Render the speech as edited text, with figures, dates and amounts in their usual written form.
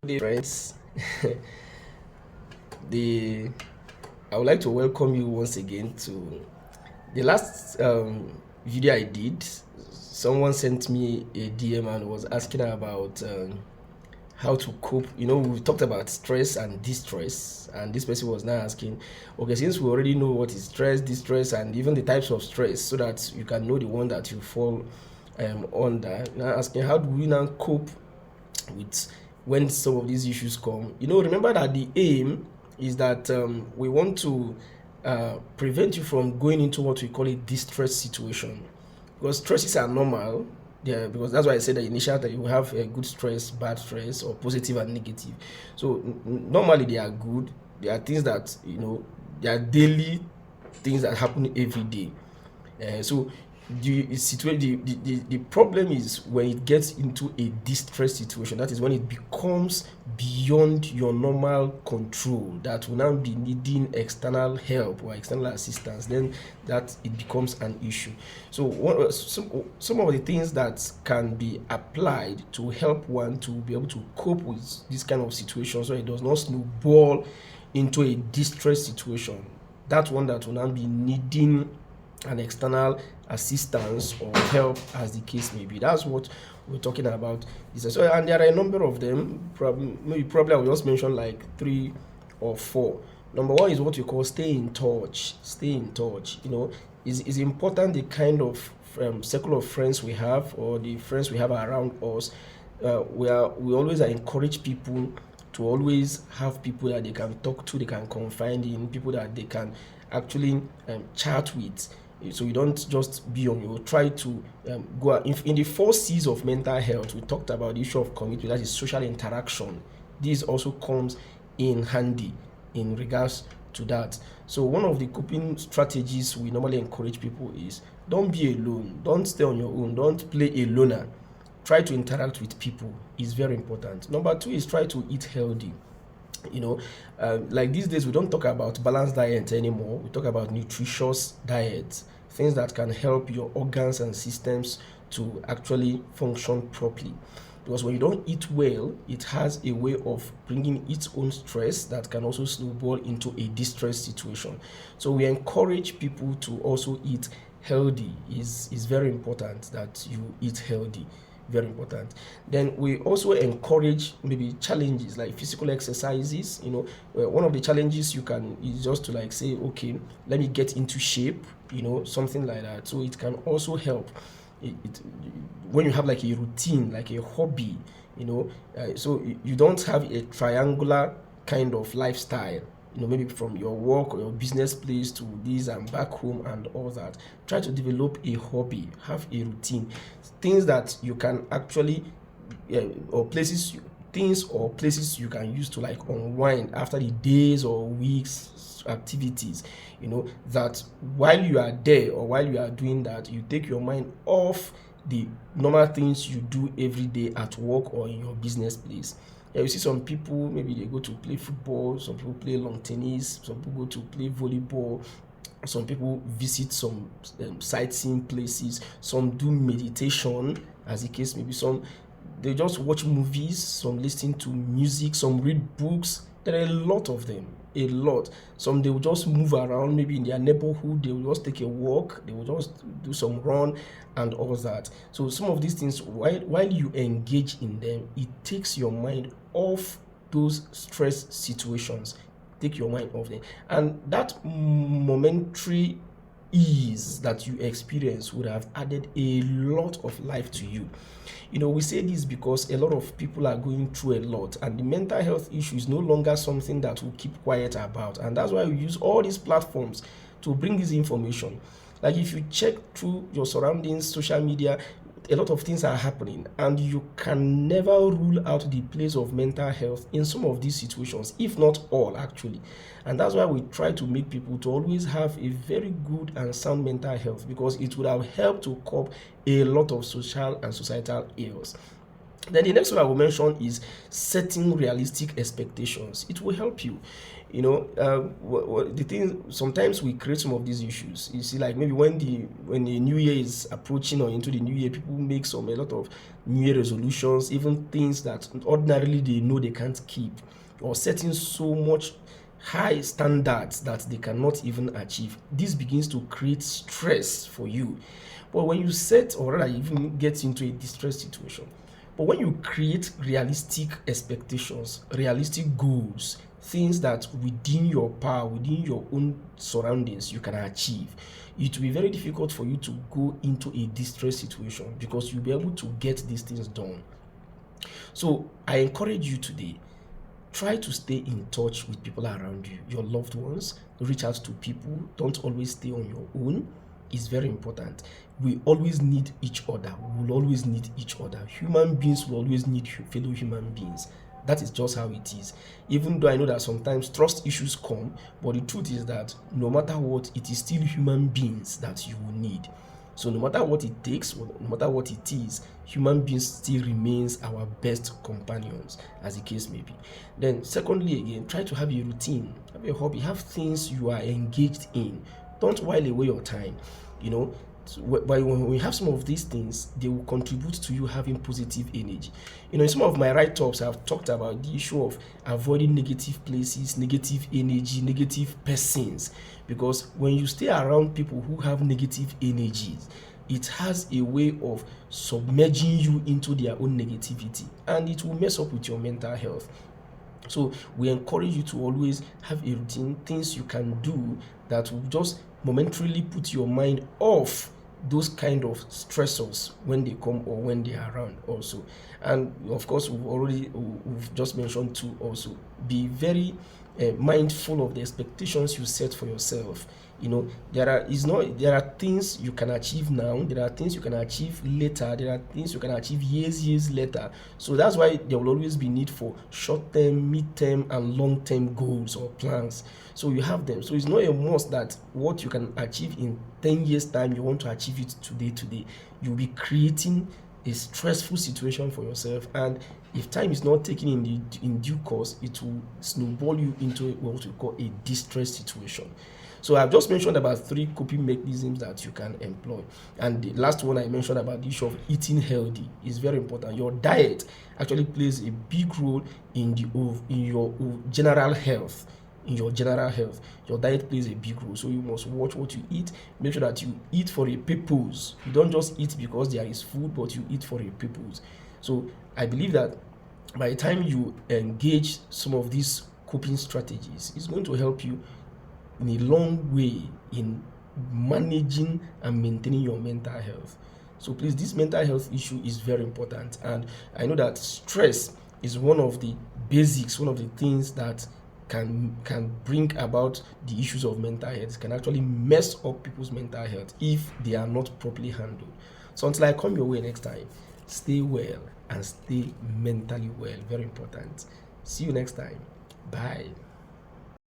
Good day, friends. the I would like to welcome you once again to the last video I did. Someone sent me a DM and was asking about how to cope. We talked about stress and distress, and this person was now asking, okay, since we already know what is stress, distress, and even the types of stress, so that you can know the one that you fall under. Now asking, how do we now cope with when some of these issues come? Remember that the aim is that we want to prevent you from going into what we call a distress situation, because stresses are normal. Yeah, because that's why I said that initial that you have a good stress, bad stress, or positive and negative. So normally they are good. They are things that they are daily things that happen every day. So the problem is when it gets into a distress situation. That is when it becomes beyond your normal control, that will now be needing external help or external assistance. Then that it becomes an issue. So some of the things that can be applied to help one to be able to cope with this kind of situation, so it does not snowball into a distress situation, that one that will now be needing an external assistance or help, as the case may be. That's what we're talking about. So, and there are a number of them. Probably I will just mention like 3 or 4. Number one is what you call stay in touch. Stay in touch. Is important, the kind of circle of friends we have, or the friends we have around us. We always encourage people to always have people that they can talk to, they can confide in, people that they can actually chat with. So you don't just be on your, try to go out. In the 4 C's of mental health, we talked about the issue of commitment, that is social interaction. This also comes in handy in regards to that. So one of the coping strategies we normally encourage people is, don't be alone, don't stay on your own, don't play a loner. Try to interact with people. Is very important. Number 2 is try to eat healthy. Like these days we don't talk about balanced diet anymore. We talk about nutritious diet, things that can help your organs and systems to actually function properly. Because when you don't eat well, it has a way of bringing its own stress that can also snowball into a distress situation. So we encourage people to also eat healthy. Is very important that you eat healthy. Very important. Then we also encourage maybe challenges like physical exercises. One of the challenges you can is just to like say, okay, let me get into shape, something like that. So it can also help when you have like a routine, like a hobby, so you don't have a triangular kind of lifestyle, maybe from your work or your business place to this and back home and all that. Try to develop a hobby, have a routine, things that you can actually, or places, things or places you can use to like unwind after the days or weeks activities. That while you are there or while you are doing that, you take your mind off the normal things you do every day at work or in your business place. Yeah, you see some people, maybe they go to play football, some people play lawn tennis, some people go to play volleyball, some people visit some sightseeing places, some do meditation, as the case may be, some they just watch movies, some listen to music, some read books. There are a lot of them, a lot. Some they will just move around, maybe in their neighborhood, they will just take a walk, they will just do some run and all that. So some of these things, while you engage in them, it takes your mind off those stress situations. Take your mind off them, and that momentary ease that you experience would have added a lot of life to you. We say this because a lot of people are going through a lot, and the mental health issue is no longer something that we keep quiet about, and that's why we use all these platforms to bring this information. Like if you check through your surroundings, social media, a lot of things are happening, and you can never rule out the place of mental health in some of these situations, if not all actually. And that's why we try to make people to always have a very good and sound mental health, because it would have helped to cope a lot of social and societal ills. Then the next one I will mention is setting realistic expectations. It will help you. The thing, sometimes we create some of these issues. You see, like maybe when the new year is approaching or into the new year, people make a lot of new year resolutions, even things that ordinarily they know they can't keep, or setting so much high standards that they cannot even achieve. This begins to create stress for you. But when you set, or rather even get into a distress situation, but when you create realistic expectations, realistic goals, things that within your power, within your own surroundings, you can achieve, it will be very difficult for you to go into a distress situation because you'll be able to get these things done. So I encourage you today, try to stay in touch with people around you, your loved ones. Reach out to people. Don't always stay on your own. It's very important. We always need each other. We will always need each other. Human beings will always need fellow human beings. That is just how it is. Even though I know that sometimes trust issues come, but the truth is that no matter what, it is still human beings that you will need. So no matter what it takes, no matter what it is, human beings still remains our best companions, as the case may be. Then secondly, again, try to have a routine, have a hobby, have things you are engaged in. Don't while away your time. But when we have some of these things, they will contribute to you having positive energy. In some of my write-ups, I've talked about the issue of avoiding negative places, negative energy, negative persons. Because when you stay around people who have negative energies, it has a way of submerging you into their own negativity, and it will mess up with your mental health. So we encourage you to always have a routine, things you can do that will just momentarily put your mind off those kind of stressors when they come or when they are around also. And of course, we've just mentioned to also be very mindful of the expectations you set for yourself. There are things you can achieve now, there are things you can achieve later, there are things you can achieve years later. So that's why there will always be need for short-term, mid-term, and long-term goals or plans. So you have them. So it's not a must that what you can achieve in 10 years time, you want to achieve it today. You'll be creating a stressful situation for yourself, and if time is not taken in due course, it will snowball you into what we call a distress situation. So I've just mentioned about 3 coping mechanisms that you can employ, and the last one I mentioned about the issue of eating healthy is very important. Your diet actually plays a big role in your general health. Your diet plays a big role. So you must watch what you eat. Make sure that you eat for a purpose. You don't just eat because there is food, but you eat for a purpose. So I believe that by the time you engage some of these coping strategies, it's going to help you in a long way in managing and maintaining your mental health. So please, this mental health issue is very important, and I know that stress is one of the basics, one of the things that can bring about the issues of mental health. It can actually mess up people's mental health if they are not properly handled. So until I come your way next time, stay well and stay mentally well. Very important. See you next time. Bye.